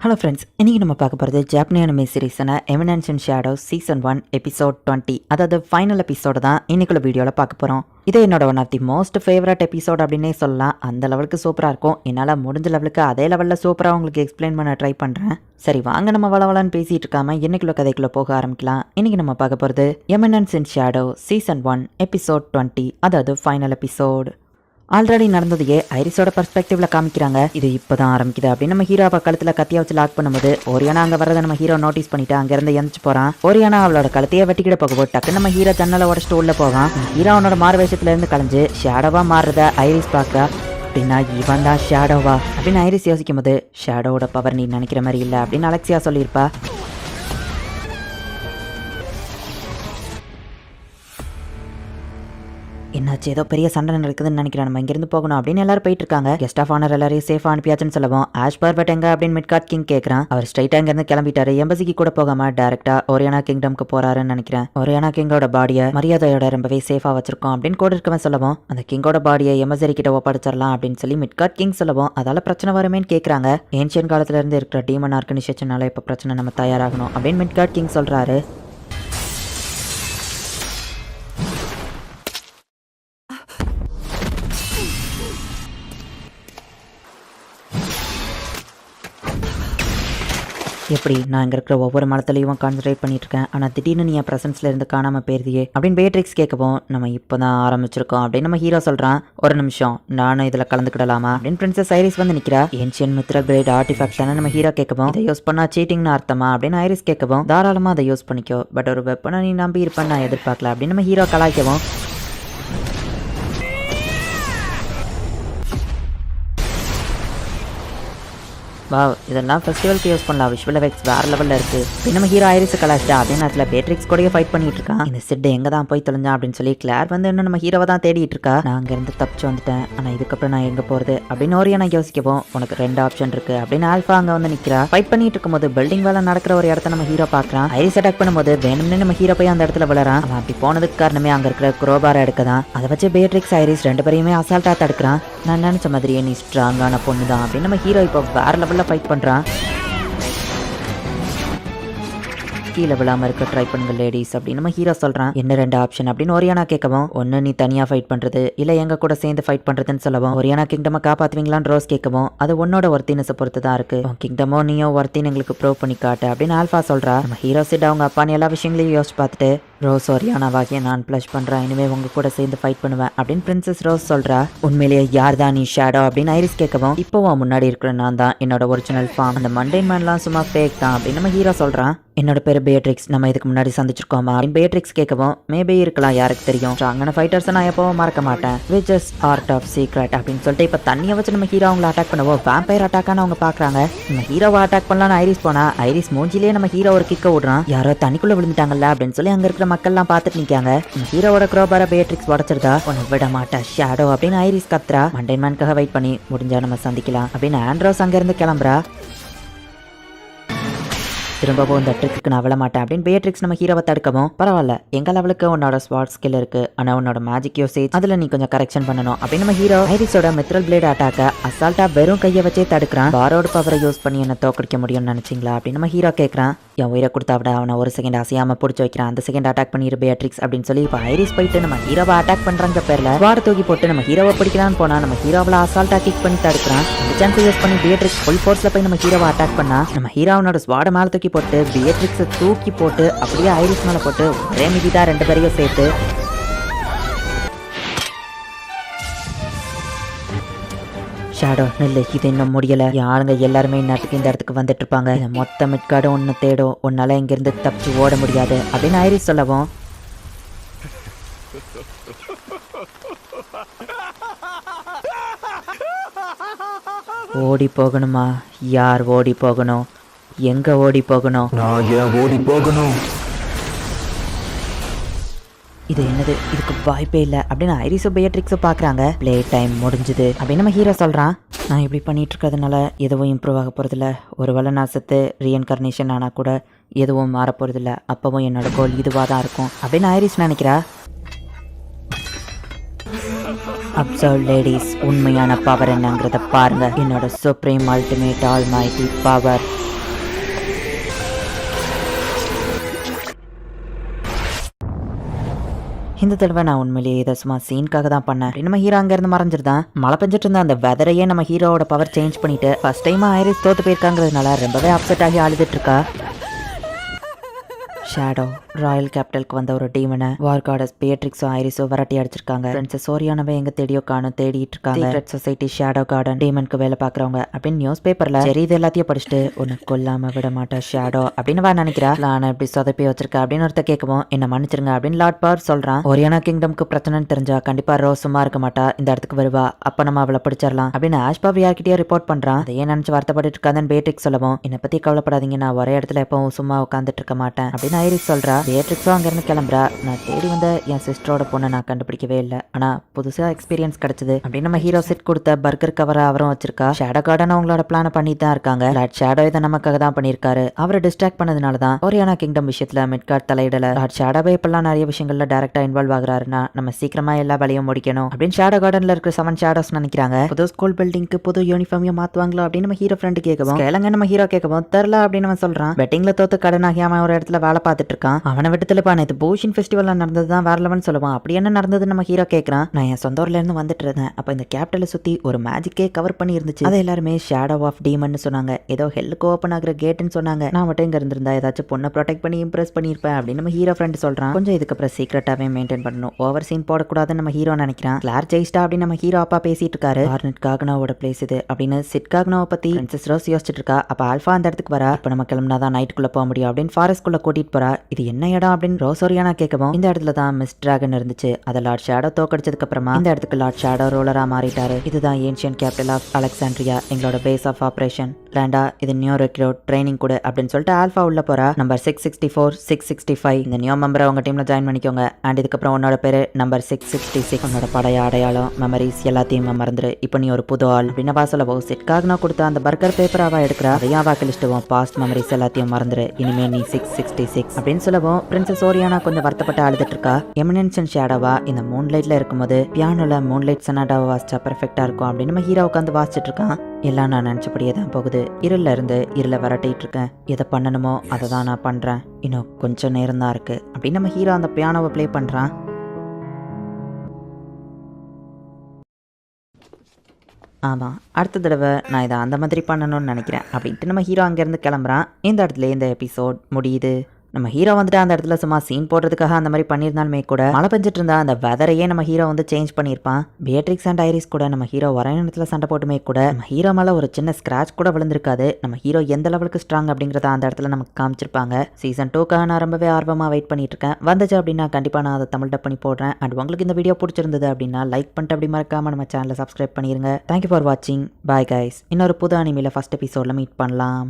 Hello friends, இன்றைக்கி நம்ம பார்க்க போகிறது ஜாப்பனீஸ் அனிமே சீரிஸான எமினன்ஸ் இன் ஷேடோஸ் சீசன் 1 எபிசோட் 20, அதாவது ஃபைனல் எபிசோடு தான் இன்னைக்குள்ள வீடியோவில் பார்க்க போகிறோம். இது என்னோட one of the most favourite episode அப்படின்னே சொல்லலாம். அந்த லெவலுக்கு சூப்பராக இருக்கும். என்னால் முடிஞ்ச லெவலுக்கு அதே லெவலில் சூப்பராக உங்களுக்கு எக்ஸ்பிளைன் பண்ண ட்ரை பண்ணுறேன். சரி வாங்க, நம்ம வளவலான்னு பேசிகிட்டு இருக்காமல் இன்னைக்குள்ள கதைக்குள்ளே போக ஆரம்பிக்கலாம். இன்றைக்கி நம்ம பார்க்க போகிறது எமினன்ஸ் இன் ஷேடோ சீசன் 1 எபிசோட் 20, அதாவது ஃபைனல் எபிசோடு. ஆல்ரெடி நடந்ததையே ஐரிஸோட பர்ஸ்பெக்டிவ்ல காமிக்கிறாங்க. இது இப்போதான் ஆரம்பிக்குது அப்படின்னு நம்ம ஹீரோவை கழுத்துல கத்தியா வச்சு லாக் பண்ணும்போது ஓரியானா அங்க வரதை நம்ம ஹீரோ நோட்டீஸ் பண்ணிட்டு அங்க இருந்து எந்திச்சு போறான். ஓரியானா அவளோட கழுத்தையே வெட்டிக்கிட போகும்போது டக்கு நம்ம ஹீரோ ஜன்னலை உடச்சிட்டு உள்ள போவான். ஹீரோ அவனோட மாறு வேஷத்துல இருந்து கலைஞ்சு ஷேடோவா மாறுறத ஐரிஸ் பாக்குறா. அப்படின்னா இவன் தான் ஷேடோவா அப்படின்னு ஐரிஸ் யோசிக்கும் போது ஷேடோவோட பவர் நீ நினைக்கிற மாதிரி இல்லை அப்படின்னு அலெக்சியா சொல்லியிருப்பா. என்னாச்சு, ஏதோ பெரிய சண்டை நடக்குதுன்னு நினைக்கிறேன், நம்ம இங்கிருந்து போகணும் அப்படின்னு எல்லாரும் போயிட்டு இருக்காங்க. கெஸ்ட் ஆஃப் ஆனர் எல்லாரையும் சேஃபா அனுப்பியாச்சுன்னு சொல்லவும் ஆஷ் பர்பட் எங்க அப்படின்னு மிட்காட் கிங் கேட்கறான். அவர் ஸ்ட்ரைட்டா இங்கிருந்து கிளம்பிட்டாரு. எம்பசிக்கு கூட போகாம டைரக்டா ஓரியானா கிங்டம்க்கு போறாருன்னு நினைக்கிறேன். ஓரியானா கிங்கோட பாடியை மரியாதையோட ரொம்பவே சேஃபா வச்சிருக்கோம் அப்படின்னு கூட இருக்கவன் சொல்லவும் அந்த கிங்கோட பாடியை எம்பசி கிட்ட ஒப்படைச்சிடலாம் அப்படின்னு சொல்லி மிட்காட் கிங் சொல்லவும் அதால பிரச்சனை வருமேன்னு கேட்கறாங்க. ஏன்ஷியன் காலத்துல இருந்து இருக்கிற டீமன் ஆர்கனைசேஷனால இப்ப பிரச்சனை நம்ம தயாராகணும் அப்படின்னு மிட்காட் கிங் சொல்றாரு. எப்படி நான் இங்கே இருக்கிற ஒவ்வொரு மரத்துலையும் கான்சன்ட்ரேட் பண்ணிட்டு இருக்கேன், ஆனால் திடீர்னு நீ என் ப்ரெசன்ஸ்ல இருந்து காணாமல் போயிருதியே அப்படின்னு பேட்ரிக்ஸ் கேட்கவும் நம்ம இப்போ தான் ஆரம்பிச்சிருக்கோம் அப்படின்னு நம்ம ஹீரோ சொல்கிறான். ஒரு நிமிஷம், நானும் இதில் கலந்துக்கிடலாமா அப்படின்னு பிரின்சஸ் ஐரிஸ் வந்து நிற்கிறா. ஏன்ஷியன் மித்ரல் கிரேட் ஆர்டிஃபேக்ட் தானே நம்ம ஹீரோ கேட்கவும் இதை யூஸ் பண்ணா சீட்டிங்னு அர்த்தமா அப்படின்னு ஐரிஸ் கேட்கவும் தாராளமாக அதை யூஸ் பண்ணிக்கோ, பட் ஒரு வெப்பனை நீ நம்பி இருப்பேன்னு நான் எதிர்பார்க்கல அப்படின்னு நம்ம ஹீரோ கலாய்க்கவும் வா இதெல்லாம் ஃபெஸ்டிவலுக்கு யூஸ் பண்ணலாம், விஷுவல் எஃபெக்ட்ஸ் வேற லெவலில் இருக்கு. நம்ம ஹீரோ ஐரிஸ் கலாச்சிட்டா அதே நேரத்தில் பேட்ரிக்ஸ் கூடயே ஃபைட் பண்ணிட்டு இருக்கான். இந்த சிட் எங்க தான் போய் தொலைஞ்சான் அப்படின்னு சொல்லி கிளார் வந்து இன்னும் நம்ம ஹீரோவை தான் தேடிட்டு இருக்கா. நான் அங்கேருந்து தப்பிச்சு வந்துட்டேன், ஆனால் இதுக்கப்புறம் நான் எங்கே போகிறது அப்படின்னு ஓரியானா யோசிக்கவும் உனக்கு 2 ஆப்ஷன் இருக்கு அப்படின்னு ஆல்ஃபா அங்கே வந்து நிற்கிறா. ஃபைட் பண்ணிட்டு இருக்கும்போது பில்டிங் வேலை நடக்கிற ஒரு இடத்த நம்ம ஹீரோ பார்க்குறான். ஐரிஸ் அட்டாக் பண்ணும்போது வேணும்னு நம்ம ஹீரோ போய் அந்த இடத்துல விழறான். அவன் அப்படி போனதுக்கு காரணமே அங்கே இருக்கிற குரோபாரை எடுக்க தான். அதை வச்சு பேட்ரிக்ஸ் ஐரிஸ் 2 பேரையுமே அசால்ட்டா தடுக்கிறான். நான் நினைச்ச மாதிரியே நீ ஸ்ட்ராங்கான பொண்ணு தான் அப்படின்னு நம்ம ஹீரோ இப்போ வேற லெவலில் ஃபைட் பண்ணுறான். கீழே விழாம இருக்க ட்ரை பண்ணுங்க லேடிஸ் அப்படின்னு நம்ம ஹீரோ சொல்றான். என்ன 2 ஆப்ஷன் அப்படின்னு ஓரியானா கேட்கவும் ஒன்னு நீ தனியா ஃபைட் பண்றது இல்ல எங்க கூட சேர்ந்து ஃபைட் பண்றதுன்னு சொல்லவும் ஓரியானா கிங்டமை காப்பாத்துவீங்களான்னு ரோஸ் கேட்கவும் அது உன்னோட ஒர்த்தினஸை பொறுத்து தான் இருக்கு, கிங்டமோ நீயோ ஒர்த்தின்னு எங்களுக்கு ப்ரூவ் பண்ணி காட்டு அப்படின்னு ஆல்ஃபா சொல்றா. நம்ம ஹீரோ சிட் அவங்க அப்பான்னு எல்லா விஷயங்களையும் யோசிச்சு பார்த்துட்டு ரோஸ் ஓரியானாவாகிய நான் ப்ளஷ் பண்றேன், இனிமே உங்க கூட சேர்ந்து ஃபைட் பண்ணுவேன் அப்படின்னு பிரின்சஸ் ரோஸ் சொல்றா. உண்மையிலேயே யார் தான் நீ ஷேடோ அப்படின்னு ஐரிஸ் கேட்கவும் இப்போவும் முன்னாடி இருக்கிற நான் தான் என்னோட ஒரிஜினல் ஃபார்ம், அந்த மண்டேன் மேன்லாம் சும்மா ஃபேக் தான் அப்படின்னு நம்ம ஹீரோ சொல்றான். என்னோட பேரு பேட்ரிக்ஸ், நம்ம இதுக்கு முன்னாடி சந்திச்சிருக்கோமா அப்படின்னு பேட்ரிக்ஸ் கேட்கவும் மேபி இருக்கலாம், யாருக்கு தெரியும், ஸ்ட்ராங்கான ஃபைட்டர்ஸை நான் எப்பவும் மறக்க மாட்டேன், which is art of secret அப்படின்னு சொல்லிட்டு இப்போ தண்ணியை வச்சு நம்ம ஹீரோ அவங்களை அட்டாக் பண்ணுவோம். வேம்பயர் அட்டாக்கான அவங்க பாக்குறாங்க. நம்ம ஹீரோவை அட்டாக் பண்ணலான்னு ஐரிஸ் போனா ஐரிஸ் மூஞ்சிலேயே நம்ம ஹீரோ ஒரு கிக்க விடுறான். யாரோ தண்ணிக்குள்ள விழுந்துட்டாங்கல்ல அப்படின்னு சொல்லி அங்க இருக்கிற மக்கள்லாம் பார்த்துட்டு நிக்காங்க. நம்ம ஹீரோவோட குரோபார பேட்ரிக்ஸ் உடச்சிருந்தா உன்னை விட மாட்டா ஷேடோ அப்படின்னு ஐரிஸ் கத்துறா. மண்டேன் மேனுக்காக வெயிட் பண்ணி முடிஞ்சா நம்ம சந்திக்கலாம் அப்படின்னு ஆண்ட்ரோஸ் அங்க இருந்து கிளம்புறா. திரும்பவும் இந்த ட்ரிக்கு நான் விட மாட்டேன் அப்படின்னு பேட்ரிக்ஸ் நம்ம ஹீரோவை தடுக்கவும் பரவாயில்ல எங்க லெவலுக்கு உன்னோட ஸ்வாட் ஸ்கில் இருக்கு, ஆனா உன்னோட மேஜிக் யூசேஜ் அதுல நீ கொஞ்சம் கரெக்ஷன் பண்ணணும் அப்படின்னு நம்ம ஹீரோ ஐரிஸோட மித்ரல் பிளேட் அட்டாக்க அசால்ட்டா வெறும் கையை வச்சே தடுக்கிறான். பாரோட பவரை யூஸ் பண்ணி என்ன தோக்கடிக்க முடியும்னு நினைச்சீங்களா அப்படின்னு நம்ம ஹீரோ கேட்கறான். என் உயிரை கொடுத்தா விட அவனை ஒரு செகண்ட் அசையாம பிடிச்சி வைக்கிறான், அந்த செகண்ட் அட்டாக் பண்ணிரு பேட்ரிக்ஸ் அப்படின்னு சொல்லி இப்போ ஐரிஸ் போயிட்டு நம்ம ஹீரோவை அட்டாக் பண்றாங்க பேர்ல ஸ்வாட் தூக்கி போட்டு நம்ம ஹீரோவை பிடிக்கலான்னு போனா நம்ம ஹீரோவில் அசால்ட்டா கிக் பண்ணி தடுக்கிறான். அந்த சான்ஸ் யூஸ் பண்ணி பேட்ரிக்ஸ் ஃபுல் ஃபோர்ஸ்ல போய் நம்ம ஹீரோவை அட்டாக் பண்ணா நம்ம ஹீரோனோட ஸ்வாட மேல தூக்கி போட்டு பேட்ரிக்ஸை தூக்கி போட்டு அப்படியே ஐரிஸ் மேல போட்டு ஒரே மிதிதான் 2 பேரையும் சேர்த்து ஷேடோ நெல்லு, இது இன்னும் முடியல, ஆளுங்க எல்லாருமே நேரத்துக்கு இந்த இடத்துக்கு வந்துட்டு இருப்பாங்க, மொத்த மிட்காடு ஒன்னு தேடும், உன்னால இங்கிருந்து தப்பிச்சு ஓட முடியாது அப்படின்னு ஐரிஸ் சொல்லவும் ஓடி போகணுமா, யார் ஓடி போகணும், எங்க ஓடி போகணும், நான் ஏன் ஓடி போகணும், இது என்னது, இதுக்கு வாய்ப்பே இல்லை அப்படின்னு ஐரிஸோ பேட்ரிக்ஸோ பார்க்குறாங்க. பிளே டைம் முடிஞ்சுது அப்படின்னு நம்ம ஹீரோ சொல்கிறான். நான் இப்படி பண்ணிட்டு இருக்கிறதுனால எதுவும் இம்ப்ரூவ் ஆக போகிறதில்ல, ஒருவேளை நான் செத்து ரீஎன்கார்னேஷன் ஆனால் கூட எதுவும் மாற போகிறதில்ல, அப்போவும் என்னோட கோல் இதுவாக தான் இருக்கும் அப்படின்னு ஐரிஸ் நினைக்கிறா. அப்சர்வ் லேடிஸ், உண்மையான பவர் என்னங்கிறத பாருங்க, என்னோட supreme ultimate all mighty power இந்த தடவை நான் உண்மையிலேயே இதை சும்மா சீனுக்காக தான் பண்ணேன் அப்படின்னு நம்ம ஹீரோ அங்கேருந்து மறைஞ்சிருந்தான். மழை பெஞ்சிட்டு இருந்த அந்த வெதரையே நம்ம ஹீரோவோட பவர் சேஞ்ச் பண்ணிட்டு ஃபர்ஸ்ட் டைமா ஐரிஸ் தோத்து போயிருக்காங்கிறதுனால ரொம்பவே அப்செட் ஆகி அழுதுட்டு இருக்கா. ஷேடோ ராயல் கேபிட்டலுக்கு வந்த ஒரு டீமனை வார் காடஸ் பேட்ரிக்ஸோ ஐரிஸோ விரட்டி அடிச்சிருக்காங்க. பிரின்சஸ் சோரியானவை எங்க தேடியோ காணும் தேடிட்டு இருக்காங்க. சீக்ரெட் சொசைட்டி ஷேடோ கார்டன் டீமனுக்கு வேலை பாக்குறவங்க அப்படின்னு நியூஸ் பேப்பர்ல சரி இது எல்லாத்தையும் படிச்சுட்டு உன்னை கொல்லாம விட மாட்டா ஷேடோ அப்படின்னு வா நினைக்கிறா. நான் இப்படி சொதப்பி வச்சிருக்க அப்படின்னு ஒருத்த கேட்கவும் என்ன மன்னிச்சிருங்க அப்படின்னு லார்ட் பவர் சொல்றான். ஒரியானா கிங்டம்க்கு பிரச்சனைன்னு தெரிஞ்சா கண்டிப்பா ரோஸ் சும்மா இருக்க மாட்டா, இந்த இடத்துக்கு வருவா, அப்ப நம்ம அவளை பிடிச்சிடலாம் அப்படின்னு ஆஷ்பாப் யார்கிட்டயோ ரிப்போர்ட் பண்றான். அதையே நினைச்சு வருத்தப்பட்டு இருக்காதுன்னு பேட்ரிக்ஸ் சொல்லவும் என்னை பத்தி கவலைப்படாதீங்க, நான் ஒரே இடத்துல எப்பவும் சும்மா உட்காந்துட்டு இருக்க மாட்டேன் அப்படின்னு ஐரிஸ் சொல்றா. பேட்ரிக்ஸும் அங்கிருந்து கிளம்புறா. நான் தேடி வந்த என் சிஸ்டரோட பொண்ணை நான் கண்டுபிடிக்கவே இல்லை, ஆனா புதுசா எக்ஸ்பீரியன்ஸ் கிடைச்சது அப்படின்னு நம்ம ஹீரோ செட் கொடுத்த பர்கர் கவரை அவரும் வச்சிருக்கா. ஷேடோ கார்டன் அவங்களோட பிளான பண்ணி தான் இருக்காங்க. லார்ட் ஷேடோ இதை நமக்காக தான் பண்ணியிருக்காரு. அவரை டிஸ்ட்ராக்ட் பண்ணதுனால தான் ஒரியானா கிங்டம் விஷயத்துல மிட்கார்ட் தலையிடல. லார்ட் ஷேடோவே இப்பெல்லாம் நிறைய விஷயங்கள்ல டைரக்டா இன்வால்வ் ஆகுறாருன்னா நம்ம சீக்கிரமா எல்லா வேலையும் முடிக்கணும் அப்படின்னு ஷேடோ கார்டன்ல இருக்கிற 7 ஷேடோஸ் நினைக்கிறாங்க. புது ஸ்கூல் பில்டிங்க்கு புது யூனிஃபார்மையும் மாத்துவாங்களோ அப்படின்னு நம்ம ஹீரோ ஃப்ரெண்டு கேட்கவும் கேளுங்க நம்ம ஹீரோ கேட்கவும் தெரியல அப்படின்னு அவன் சொல்றான். பெட்டிங்ல தோத்து கடன் ஆகியாம ஒரு இடத்துல வேலை பார்த்துட்டு இருக்கான். அவனை விட்டுல பானது பூஷின் ஃபெஸ்டிவல்ல நடந்தது தான் வேற லெவல்னு சொல்லுவான். அப்படி என்ன நடந்தது நம்ம ஹீரோ கேட்கறான். நான் என் சொந்த ஊர்ல இருந்து வந்துட்டு இருந்தேன். அப்ப இந்த கேபிட்டலை சுத்தி ஒரு மேஜிக்கே கவர் பண்ணி இருந்துச்சு. அதை எல்லாருமே ஷேடோ ஆஃப் டீமன் சொன்னாங்க. ஏதோ ஹெல்லுக்கு ஓப்பன் ஆகுற கேட்னு சொன்னாங்க. நான் மட்டும் இங்க இருந்திருந்தா ஏதாச்சும் பொண்ணை ப்ரொடெக்ட் பண்ணி இம்ப்ரெஸ் பண்ணியிருப்பேன் அப்படின்னு நம்ம ஹீரோ ஃப்ரெண்ட் சொல்றான். கொஞ்சம் இதுக்கப்புறம் சீக்கிரட்டாவே மெயின்டைன் பண்ணணும், ஓவர் சீன் போடக்கூடாதுன்னு நம்ம ஹீரோ நினைக்கிறான். கிளார் ஜெயிஸ்டா அப்படின்னு நம்ம ஹீரோ அப்பா பேசிட்டு இருக்காரு. ஹார்னட் காக்னோவோட பிளேஸ் இது அப்படின்னு சிட் காக்னோவை பத்தி பிரின்சஸ் ரோஸ் யோசிச்சுட்டு இருக்கா. அப்ப ஆல்ஃபா அந்த இடத்துக்கு வரா. இப்ப நம்ம கிளம்பினாதான் நைட்டுக்குள்ள போக முடியும் அப்படின்னு ஃபாரஸ்ட் குள்ள கூட்டிட்டு போறா. இது என்ன இடம் அப்படின்னு ரோஸ் ஒரியானா கேட்கவும் இந்த இடத்துல தான் மிஸ் டிராகன் இருந்துச்சு. அதை லார்ட் ஷேடோ தோக்கடிச்சதுக்கு அப்புறமா இந்த இடத்துக்கு லார்ட் ஷேடோ ரோலரா மாறிட்டாரு. இதுதான் ஏன்ஷியன் கேபிட்டல் ஆஃப் அலெக்சாண்ட்ரியா, எங்களோட பேஸ் ஆஃப் ஆபரேஷன். லேண்டா இது நியூ ரெக்ரூட் ட்ரைனிங் கூட அப்படின்னு சொல்லிட்டு ஆல்ஃபா உள்ள போறா. நம்பர் 664 665 இந்த நியூ மெம்பரை உங்க டீம்ல ஜாயின் பண்ணிக்கோங்க. அண்ட் இதுக்கப்புறம் உன்னோட பேரு நம்பர் 666. உன்னோட படைய அடையாளம் மெமரிஸ் எல்லாத்தையும் மறந்துரு. இப்போ நீ ஒரு புது ஆள் அப்படின்னு வா சொல்லவோ சிட்காக்னோ கொடுத்த அந்த பர்கர் பேப்பர் அவ எடுக்கிறா. அதையும் அவ கிழிச்சிட்டுவோம். பாஸ்ட் மெமரிஸ் எல்லாத்தையும் மறந்துரு, இனிமே நீ 666 அப்படின்னு சொல்லவும் பிரின்சஸ் ஓரியானா கொஞ்சம் வருத்தப்பட்டு அழுதுட்டு இருக்கா. எமினன்ஸ் அண்ட் ஷேடோவா இந்த மூன்லைட்ல இருக்கும்போது பியானோல மூன்லைட் சனாடாவை வாசிச்சா பெர்ஃபெக்டா இருக்கும் அப்படின்னு நம்ம ஹீரோ உட்காந்து வாசிச்சுட்டு இருக்கான். எல்லாம் நான் நினச்சபடியே தான் போகுது. இருள இருந்து இருள விரட்டிட்டு இருக்கேன். எதை பண்ணணுமோ அதை தான் நான் பண்றேன். இன்னும் கொஞ்சம் நேரம் தான் இருக்கு அப்படின்னு நம்ம ஹீரோ அந்த பியானோவை ப்ளே பண்றான். ஆமாம், அடுத்த தடவை நான் இதை அந்த மாதிரி பண்ணணும்னு நினைக்கிறேன் அப்படின்ட்டு நம்ம ஹீரோ அங்கேருந்து கிளம்புறான். இந்த இடத்துல இந்த எபிசோட் முடியுது. நம்ம ஹீரோ வந்துட்டு அந்த இடத்துல சும்மா சீன் போடுறதுக்காக அந்த மாதிரி பண்ணியிருந்தாலுமே கூட மழை பெஞ்சிட்டு இருந்தா அந்த வெதரையே நம்ம ஹீரோ வந்து சேஞ்ச் பண்ணியிருப்பான். பேட்ரிக்ஸ் அண்ட் ஐரிஸ் கூட நம்ம ஹீரோ ஒரே நேரத்தில் சண்டை போட்டுமே கூட நம்ம ஹீரோ மேலே ஒரு சின்ன ஸ்க்ராட்ச் கூட விழுந்திருக்காது. நம்ம ஹீரோ எந்த லெவலுக்கு ஸ்ட்ராங் அப்படிங்கிறத அந்த இடத்துல நமக்கு காமிச்சிருப்பாங்க. சீசன் 2க்காக நான் ரொம்பவே ஆர்வமாக வெயிட் பண்ணிட்டு இருக்கேன். வந்துச்சு அப்படின்னா கண்டிப்பாக நான் அதை தமிழ் டப் பண்ணி போடுறேன். அண்ட் உங்களுக்கு இந்த வீடியோ பிடிச்சிருந்தது அப்படின்னா லைக் பண்ணிட்டு அப்படி மறக்காம நம்ம சேனலை சப்ஸ்கிரைப் பண்ணிருங்க. தேங்க்யூ ஃபார் வாட்சிங். Bye guys. இன்னொரு புது அனிமையில் ஃபர்ஸ்ட் எபிசோடில் மீட் பண்ணலாம்.